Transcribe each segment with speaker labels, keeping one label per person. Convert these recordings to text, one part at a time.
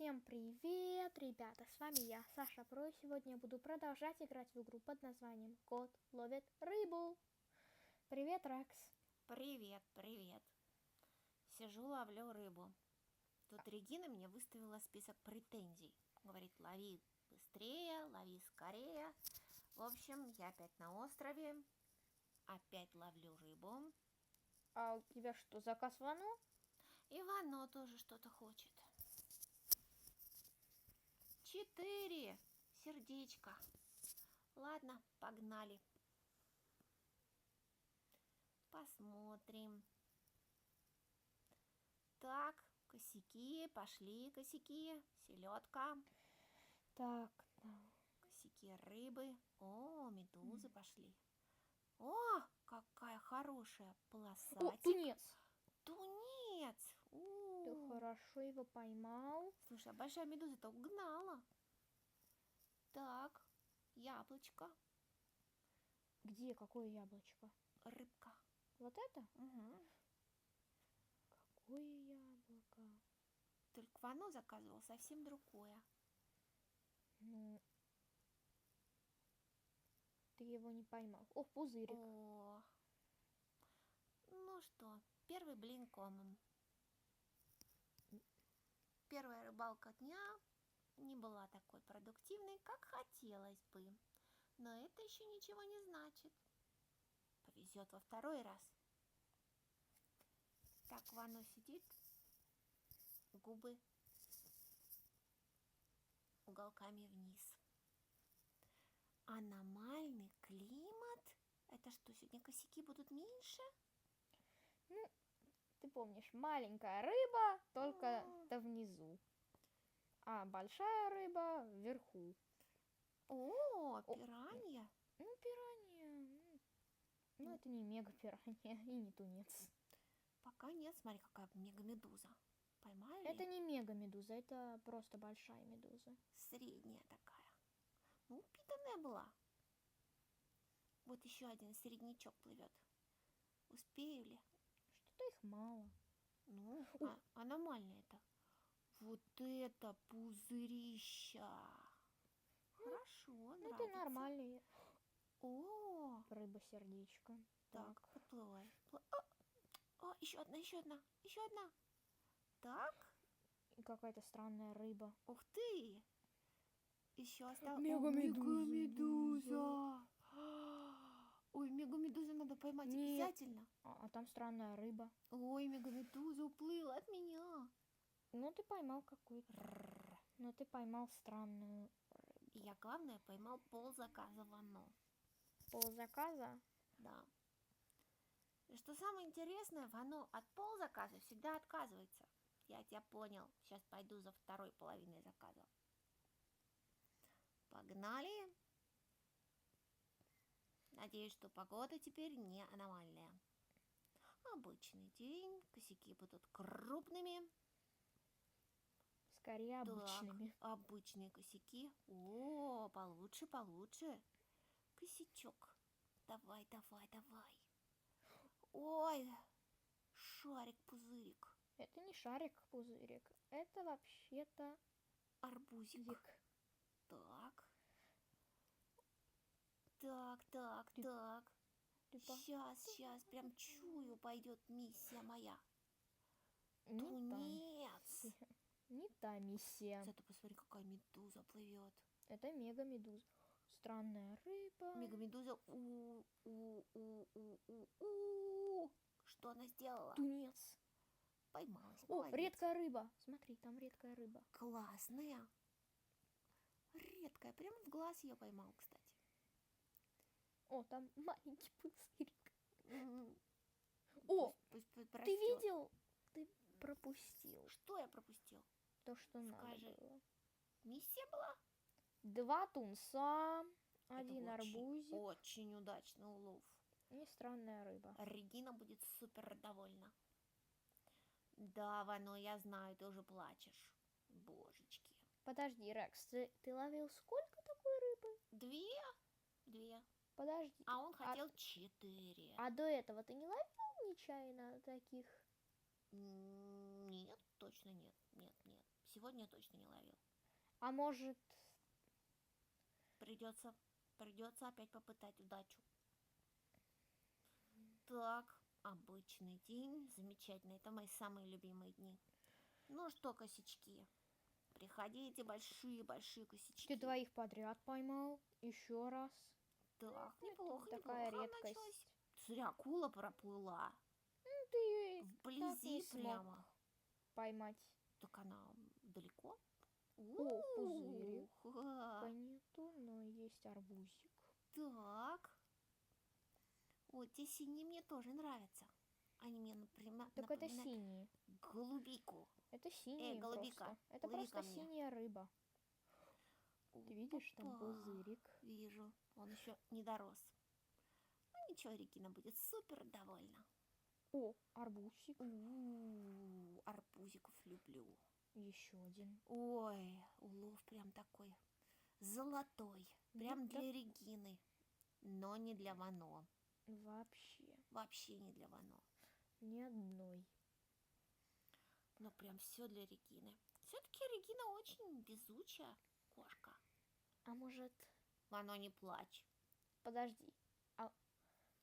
Speaker 1: Всем привет, ребята, с вами я, Саша Про, и сегодня я буду продолжать играть в игру под названием Кот ловит рыбу. Привет, Рекс.
Speaker 2: Привет, привет. Сижу, ловлю рыбу. Тут Регина мне выставила список претензий. Говорит, лови быстрее, лови скорее. В общем, я опять на острове. Опять ловлю рыбу.
Speaker 1: А у тебя что, заказ в Вано?
Speaker 2: И Вано тоже что-то хочет. 4 сердечка. Ладно, погнали. Посмотрим. Так, косяки, пошли косяки. Селедка.
Speaker 1: Так, да.
Speaker 2: Косяки рыбы. О, медузы пошли. О, какая хорошая
Speaker 1: О,
Speaker 2: полосатик.
Speaker 1: тунец.
Speaker 2: Тунец.
Speaker 1: Ты хорошо его поймал.
Speaker 2: Слушай, а большая медуза-то угнала. Так, яблочко.
Speaker 1: Где, какое яблочко?
Speaker 2: Рыбка.
Speaker 1: Вот это?
Speaker 2: Угу.
Speaker 1: Какое яблоко?
Speaker 2: Только Вано заказывал совсем другое.
Speaker 1: Ну, ты его не поймал. О, пузырик.
Speaker 2: О, ну что, первый блин комом. Первая рыбалка дня не была такой продуктивной, как хотелось бы. Но это еще ничего не значит. Повезет во второй раз. Так, Вано сидит, губы уголками вниз. Аномальный климат? Это что, сегодня косяки будут меньше?
Speaker 1: Ну, ты помнишь, маленькая рыба только-то внизу, а большая рыба вверху.
Speaker 2: О, пиранья.
Speaker 1: Ну, пиранья. Ну, это не мега пиранья и не тунец.
Speaker 2: Пока нет, смотри, какая мегамедуза. Поймали?
Speaker 1: Это не мега медуза, это просто большая медуза.
Speaker 2: Средняя такая. Ну, упитанная была. Вот еще один среднячок плывет. Успею ли?
Speaker 1: Что-то их мало.
Speaker 2: Ну, аномальная это. Вот это пузырища. Хорошо,
Speaker 1: Ну,
Speaker 2: нравится.
Speaker 1: это нормальный
Speaker 2: О,
Speaker 1: рыба-сердечко.
Speaker 2: так, подплывай. О, еще одна, еще одна, еще одна. Так,
Speaker 1: И какая-то странная рыба.
Speaker 2: ух ты. Еще осталось.
Speaker 1: Мегамедуза.
Speaker 2: Ой, мегамедузу надо поймать
Speaker 1: Нет.
Speaker 2: обязательно.
Speaker 1: А там странная рыба.
Speaker 2: Ой, мегамедуза уплыла от меня.
Speaker 1: Ну, ты поймал какую-то. Ну, ты поймал странную рыбу.
Speaker 2: И я, главное, поймал ползаказа Вано.
Speaker 1: Ползаказа?
Speaker 2: Да. И что самое интересное, Вано от ползаказа всегда отказывается. Я тебя понял. Сейчас пойду за второй половиной заказа. Погнали. Надеюсь, что погода теперь не аномальная. Обычный день. Косяки будут крупными.
Speaker 1: Скорее обычными.
Speaker 2: Так, обычные косяки. О, получше, получше. Косячок. Давай, давай, давай. Ой, шарик-пузырик.
Speaker 1: Это не шарик-пузырик. Это вообще-то
Speaker 2: Арбузик. Так. Так, так, так. Сейчас, прям чую, пойдет миссия моя. Тунец.
Speaker 1: Не та миссия.
Speaker 2: Зато посмотри, какая медуза плывет.
Speaker 1: Это мега-медуза. Странная рыба.
Speaker 2: Мегамедуза. Что она сделала?
Speaker 1: Тунец.
Speaker 2: Поймалась.
Speaker 1: О,
Speaker 2: Молодец.
Speaker 1: редкая рыба. Смотри, там редкая рыба.
Speaker 2: Классная. Редкая. Прямо в глаз ее поймал, кстати.
Speaker 1: О, там маленький пузырик.
Speaker 2: О,
Speaker 1: ты видел? Ты пропустил.
Speaker 2: Что я пропустил?
Speaker 1: То, что
Speaker 2: Скажи.
Speaker 1: надо было.
Speaker 2: Миссия была?
Speaker 1: 2 тунца, 1 арбузик.
Speaker 2: Очень удачный улов.
Speaker 1: И странная рыба.
Speaker 2: Регина будет супер довольна. Да, Вано, я знаю, ты уже плачешь. Божечки.
Speaker 1: Подожди, Рекс, ты ловил сколько такой рыбы?
Speaker 2: 2.
Speaker 1: Подожди.
Speaker 2: А он хотел 4.
Speaker 1: А до этого ты не ловил нечаянно таких?
Speaker 2: Нет, точно нет. Нет. Сегодня точно не ловил.
Speaker 1: А может,
Speaker 2: Придется опять попытать удачу. Так, обычный день, замечательно. Это мои самые любимые дни. Ну что, косячки, приходите, большие-большие косячки.
Speaker 1: ты двоих подряд поймал? Еще раз?
Speaker 2: Так,
Speaker 1: Это
Speaker 2: неплохо,
Speaker 1: такая
Speaker 2: неплохо
Speaker 1: редкость.
Speaker 2: началось. Смотри, акула проплыла.
Speaker 1: Ну, ты её так не
Speaker 2: Вблизи
Speaker 1: смог
Speaker 2: прямо.
Speaker 1: поймать.
Speaker 2: Так она далеко?
Speaker 1: О, пузырик.
Speaker 2: Ух, а.
Speaker 1: Понятно, но есть арбузик.
Speaker 2: Так. Вот те синие мне тоже нравятся. Они мне
Speaker 1: Так это
Speaker 2: напоминают
Speaker 1: синие.
Speaker 2: голубику.
Speaker 1: Это синие
Speaker 2: голубика,
Speaker 1: просто. Это
Speaker 2: плыви
Speaker 1: просто
Speaker 2: ко мне.
Speaker 1: синяя рыба. Ты видишь, там
Speaker 2: Опа.
Speaker 1: пузырик.
Speaker 2: Вижу, он еще не дорос. Ну ничего, Регина будет супер довольна.
Speaker 1: О, арбузик.
Speaker 2: Арбузиков люблю.
Speaker 1: Еще один.
Speaker 2: Ой, улов прям такой золотой. Прям
Speaker 1: Ну,
Speaker 2: для Регины. Но не для Вано.
Speaker 1: Вообще.
Speaker 2: Вообще не для Вано.
Speaker 1: Ни одной.
Speaker 2: Но прям все для Регины. Все-таки Регина очень везучая кошка.
Speaker 1: А может,
Speaker 2: Вано, не плачь.
Speaker 1: подожди.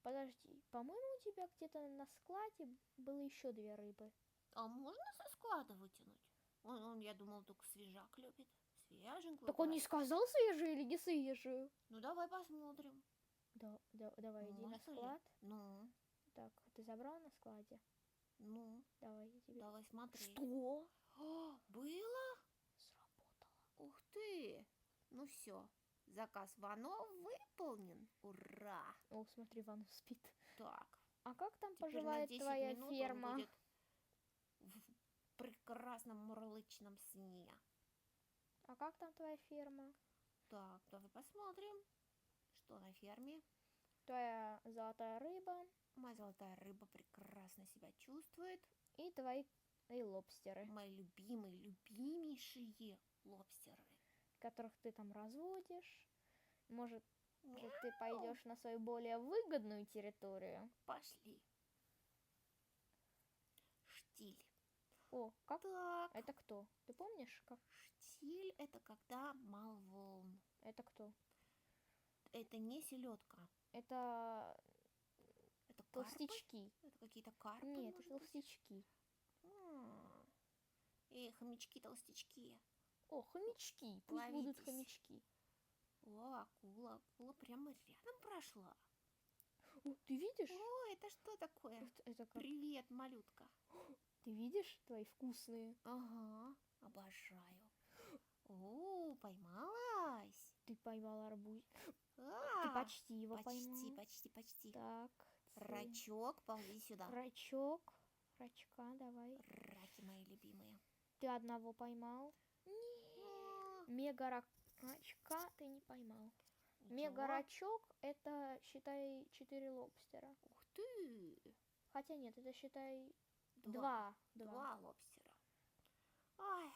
Speaker 1: Подожди. По-моему, у тебя где-то на складе было еще две рыбы.
Speaker 2: А можно со склада вытянуть? Он, я думал, только свежак любит. Свеженькую.
Speaker 1: Так он не сказал, свежую или не свежую?
Speaker 2: Ну, давай посмотрим.
Speaker 1: Давай, иди на
Speaker 2: Можно ли?
Speaker 1: склад.
Speaker 2: Ну,
Speaker 1: Так, ты забрал на складе?
Speaker 2: ну,
Speaker 1: Давай, я тебе...
Speaker 2: давай смотри.
Speaker 1: Что?
Speaker 2: О, было?
Speaker 1: Сработало.
Speaker 2: Ух ты! Ну все, заказ Вано выполнен. Ура!
Speaker 1: О, смотри, Ван спит.
Speaker 2: Так,
Speaker 1: А как там
Speaker 2: теперь на
Speaker 1: поживает
Speaker 2: 10
Speaker 1: твоя
Speaker 2: минут он
Speaker 1: ферма?
Speaker 2: будет в прекрасном мурлычном сне.
Speaker 1: А как там твоя ферма?
Speaker 2: Так, давай посмотрим, что на ферме.
Speaker 1: Твоя золотая рыба
Speaker 2: Моя золотая рыба прекрасно себя чувствует.
Speaker 1: и твои лобстеры,
Speaker 2: Мои любимые, любимейшие лобстеры.
Speaker 1: которых ты там разводишь. Может,
Speaker 2: Мяу.
Speaker 1: ты пойдешь на свою более выгодную территорию?
Speaker 2: Пошли. Штиль.
Speaker 1: О, как?
Speaker 2: Так,
Speaker 1: Это кто? Ты помнишь, как?
Speaker 2: штиль это когда мало волн.
Speaker 1: Это кто?
Speaker 2: Это не селедка.
Speaker 1: Это
Speaker 2: Это карпы?
Speaker 1: толстячки.
Speaker 2: Это какие-то карпы,
Speaker 1: Нет,
Speaker 2: может
Speaker 1: это
Speaker 2: быть?
Speaker 1: толстячки.
Speaker 2: Эй, хомячки-толстячки.
Speaker 1: О, хомячки. Пусть будут
Speaker 2: Ловитесь.
Speaker 1: хомячки.
Speaker 2: О, акула. Акула прямо рядом прошла.
Speaker 1: О, ты видишь?
Speaker 2: О, это что такое?
Speaker 1: Это как?
Speaker 2: Привет, малютка.
Speaker 1: Ты видишь твои вкусные?
Speaker 2: Ага, обожаю. О, поймалась.
Speaker 1: Ты поймал арбуз. Ты
Speaker 2: А,
Speaker 1: почти его поймал.
Speaker 2: почти.
Speaker 1: Так.
Speaker 2: Рачок, ползи сюда.
Speaker 1: Рачок. Рачка, давай.
Speaker 2: Раки мои любимые.
Speaker 1: Ты одного поймал.
Speaker 2: О,
Speaker 1: Мега рачка ты не поймал.
Speaker 2: ничего.
Speaker 1: Мега рачок это, считай, 4 лобстера.
Speaker 2: Ух ты.
Speaker 1: Хотя нет, это, считай,
Speaker 2: Два.
Speaker 1: 2.
Speaker 2: Два лобстера. Ой,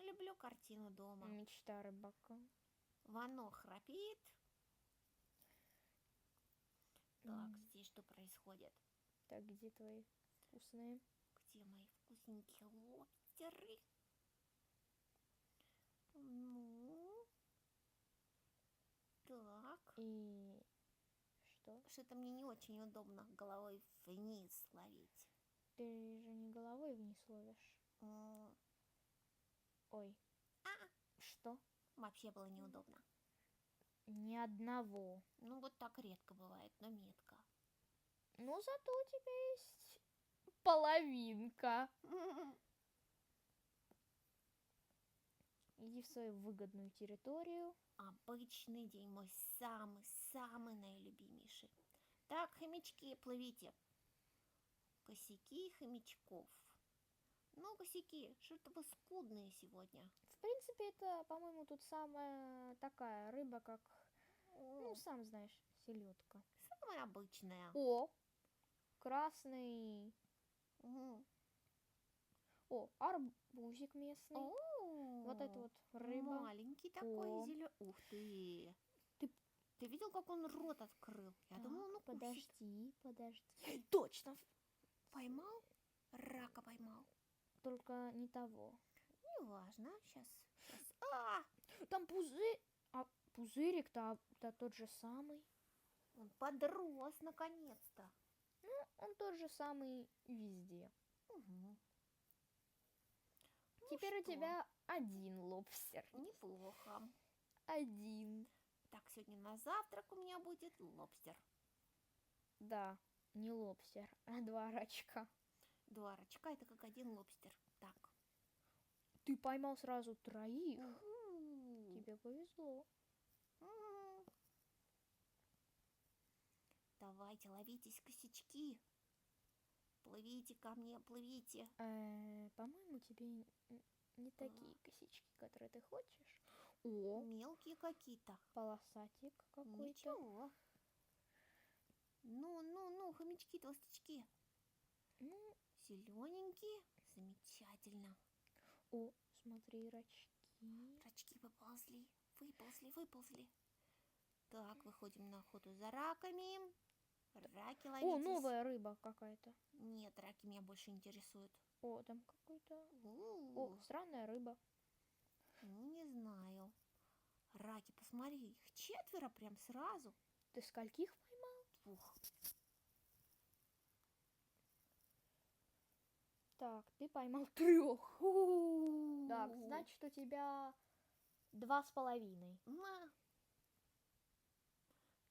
Speaker 2: люблю картину дома.
Speaker 1: Мечта рыбака.
Speaker 2: Вано храпит. Так, здесь что происходит?
Speaker 1: Так, где твои вкусные?
Speaker 2: Где мои вкусненькие лобстеры? Ну. Так.
Speaker 1: И что?
Speaker 2: Что-то мне не очень удобно головой вниз ловить.
Speaker 1: Ты же не головой вниз ловишь.
Speaker 2: М,
Speaker 1: Ой. Что?
Speaker 2: Вообще было неудобно.
Speaker 1: Ни одного.
Speaker 2: Ну, вот так редко бывает, но метко.
Speaker 1: Но зато у тебя есть половинка. Иди в свою выгодную территорию.
Speaker 2: Обычный день, мой самый-самый наилюбимейший. Так, хомячки, плывите. Косяки хомячков. Ну, косяки, что-то вы скудные сегодня.
Speaker 1: В принципе, это, по-моему, тут самая такая рыба, как, ну,
Speaker 2: О,
Speaker 1: сам знаешь, селедка.
Speaker 2: самая обычная.
Speaker 1: О, красный.
Speaker 2: Мгм.
Speaker 1: О, арбузик местный.
Speaker 2: О,
Speaker 1: Вот это вот рыба.
Speaker 2: маленький такой
Speaker 1: О.
Speaker 2: зеленый. Ух ты.
Speaker 1: Ты-
Speaker 2: Ты видел, как он рот открыл? Я
Speaker 1: Так,
Speaker 2: думала, он укусит.
Speaker 1: подожди. Точно.
Speaker 2: Поймал? Рака поймал.
Speaker 1: Только не того.
Speaker 2: Не важно. Сейчас. А,
Speaker 1: Там пузырь. А пузырик-то тот же самый.
Speaker 2: он подрос наконец-то.
Speaker 1: Ну, он тот же самый везде.
Speaker 2: Угу.
Speaker 1: Теперь у
Speaker 2: что?
Speaker 1: тебя один лобстер.
Speaker 2: Неплохо.
Speaker 1: Один.
Speaker 2: Так, сегодня на завтрак у меня будет лобстер.
Speaker 1: Да, не лобстер, а 2 рачка.
Speaker 2: 2 рачка, это как 1 лобстер. Так.
Speaker 1: Ты поймал сразу 3.
Speaker 2: Угу.
Speaker 1: Тебе повезло.
Speaker 2: Давайте, ловитесь, косячки. Плывите ко мне, плывите.
Speaker 1: По-моему, тебе не такие косячки, которые ты хочешь. О,
Speaker 2: Мелкие какие-то.
Speaker 1: полосатик какой-то.
Speaker 2: Ничего. Ну, хомячки, толстячки.
Speaker 1: Ну,
Speaker 2: Зелененькие. Замечательно.
Speaker 1: о, смотри, рачки.
Speaker 2: Рачки выползли. Так, выходим на охоту за раками. Раки ловитесь.
Speaker 1: О, новая рыба какая-то.
Speaker 2: Нет, раки меня больше интересуют.
Speaker 1: О, там какой-то...
Speaker 2: У-у-у.
Speaker 1: О, странная рыба.
Speaker 2: Ну, не знаю. Раки, посмотри, их 4 прям сразу.
Speaker 1: Ты скольких поймал?
Speaker 2: 2.
Speaker 1: Так, ты поймал 3. Так, значит, у тебя 2,5.
Speaker 2: На.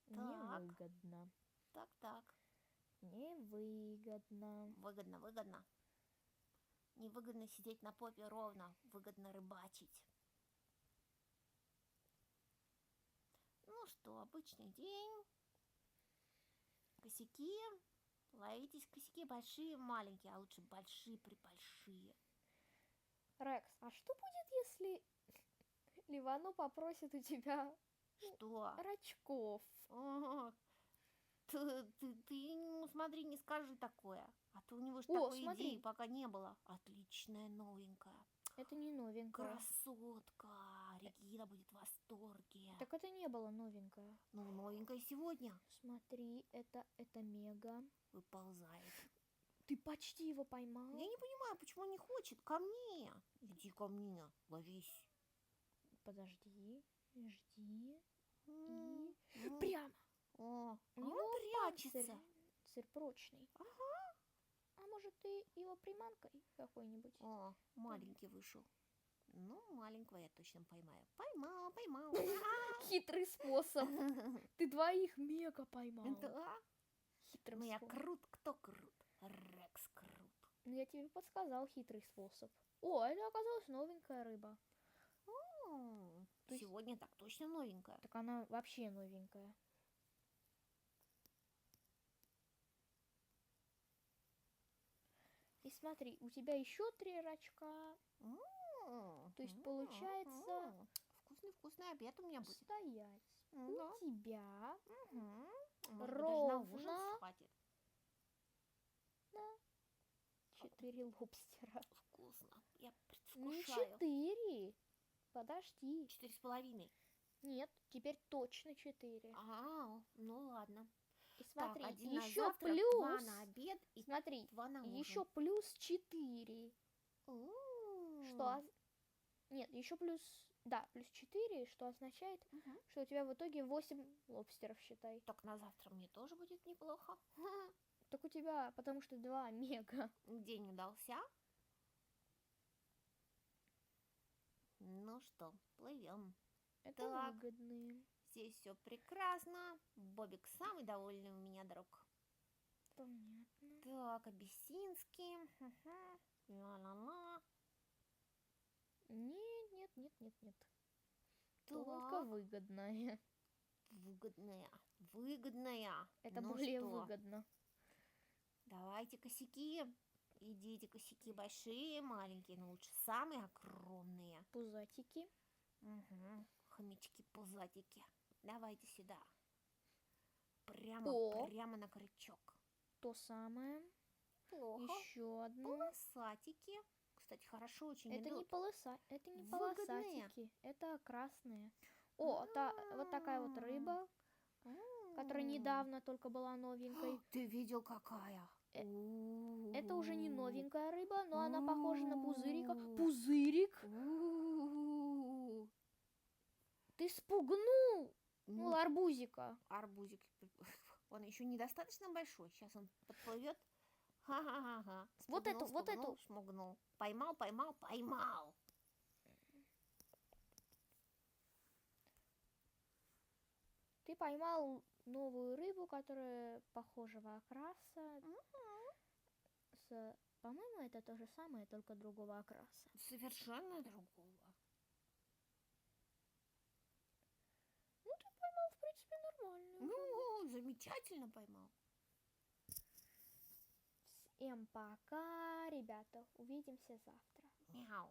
Speaker 1: Невыгодно.
Speaker 2: Так.
Speaker 1: Невыгодно.
Speaker 2: Выгодно. Невыгодно сидеть на попе ровно. Выгодно рыбачить. Ну что, обычный день. Косяки. Ловитесь, косяки большие, маленькие, а лучше большие-пребольшие.
Speaker 1: Рекс, а что будет, если Ливано попросит у тебя
Speaker 2: Что?
Speaker 1: рачков?
Speaker 2: Ага. Ты, ну, смотри, не скажи такое. А то у него же
Speaker 1: О,
Speaker 2: такой
Speaker 1: смотри.
Speaker 2: идеи пока не было. Отличная, новенькая.
Speaker 1: Это не новенькая.
Speaker 2: Красотка. Регина будет в восторге.
Speaker 1: Так это не было новенькое.
Speaker 2: Ну, новенькая сегодня.
Speaker 1: Смотри, это мега.
Speaker 2: Выползает.
Speaker 1: Ты почти его поймал.
Speaker 2: Я не понимаю, почему он не хочет. Ко мне. Иди ко мне. Ловись.
Speaker 1: Подожди, жди.
Speaker 2: М,
Speaker 1: И
Speaker 2: ну,
Speaker 1: прямо.
Speaker 2: О,
Speaker 1: У
Speaker 2: а
Speaker 1: него
Speaker 2: он
Speaker 1: панцирь.
Speaker 2: прячется.
Speaker 1: Панцирь прочный.
Speaker 2: Ага.
Speaker 1: А может, ты его приманкой какой-нибудь?
Speaker 2: О, маленький вышел. Ну, маленького я точно поймаю. Поймал.
Speaker 1: Хитрый способ. Ты 2 мега поймал.
Speaker 2: Да.
Speaker 1: Хитрым
Speaker 2: Ну, я
Speaker 1: способом.
Speaker 2: крут, кто крут? Рекс крут.
Speaker 1: Ну, я тебе подсказал хитрый способ. О, это оказалась новенькая рыба. То есть-
Speaker 2: Сегодня так точно новенькая.
Speaker 1: Так она вообще новенькая. И смотри, у тебя еще 3 рачка. То есть получается-
Speaker 2: Вкусный обед у меня будет.
Speaker 1: Стоять.
Speaker 2: Да.
Speaker 1: У тебя
Speaker 2: Может быть, даже на ужин
Speaker 1: ровно-
Speaker 2: хватит.
Speaker 1: 4 лобстера.
Speaker 2: Вкусно. Я
Speaker 1: Не
Speaker 2: предвкушаю.
Speaker 1: 4. Подожди.
Speaker 2: 4,5.
Speaker 1: Нет, теперь точно 4.
Speaker 2: Ну ладно.
Speaker 1: И смотри,
Speaker 2: так, 1 на
Speaker 1: еще
Speaker 2: завтрак, 2
Speaker 1: плюс.
Speaker 2: на обед и
Speaker 1: Смотри,
Speaker 2: 2 на ужин.
Speaker 1: еще плюс 4. Что? Нет, еще плюс... Да, плюс 4, что означает,
Speaker 2: Мгм.
Speaker 1: что у тебя в итоге 8 лобстеров, считай.
Speaker 2: Так на завтра мне тоже будет неплохо.
Speaker 1: Так у тебя, потому что 2 мега.
Speaker 2: День удался. Ну что, плывем.
Speaker 1: Это
Speaker 2: Так.
Speaker 1: выгодные.
Speaker 2: Здесь все прекрасно. Бобик самый довольный у меня друг.
Speaker 1: Понятно.
Speaker 2: Так, абиссинский. Ла-ла-ла.
Speaker 1: Нет. Только
Speaker 2: Так,
Speaker 1: выгодная.
Speaker 2: выгодная.
Speaker 1: Это
Speaker 2: Ну
Speaker 1: более
Speaker 2: что,
Speaker 1: выгодно.
Speaker 2: давайте косяки. Идите, косяки большие, маленькие, но лучше самые огромные.
Speaker 1: Пузатики.
Speaker 2: Угу. Хомячки-пузатики. Давайте сюда. Прямо на крючок.
Speaker 1: То самое.
Speaker 2: Плохо.
Speaker 1: Еще одно.
Speaker 2: Полосатики. Кстати, хорошо очень
Speaker 1: Это не
Speaker 2: идут.
Speaker 1: это не
Speaker 2: Выгодные.
Speaker 1: полосатики, это красные. О, вот такая вот рыба, которая недавно только была новенькой.
Speaker 2: Ты видел, какая?
Speaker 1: Это уже не новенькая рыба, но она похожа на пузырика. Пузырик? спугнул
Speaker 2: Ну,
Speaker 1: арбузика.
Speaker 2: арбузик, он еще недостаточно большой. Сейчас он подплывет. Ха-ха-ха-ха.
Speaker 1: Вот эту, вот
Speaker 2: Спугнул,
Speaker 1: эту.
Speaker 2: шмугнул. Поймал, поймал, поймал.
Speaker 1: Ты поймал новую рыбу, которая похожего окраса. По-моему, это то же самое, только другого окраса.
Speaker 2: Совершенно другого.
Speaker 1: Ну, ты поймал, в принципе, нормальную.
Speaker 2: Ну, замечательно поймал.
Speaker 1: Всем пока, ребята. Увидимся завтра.
Speaker 2: Мяу.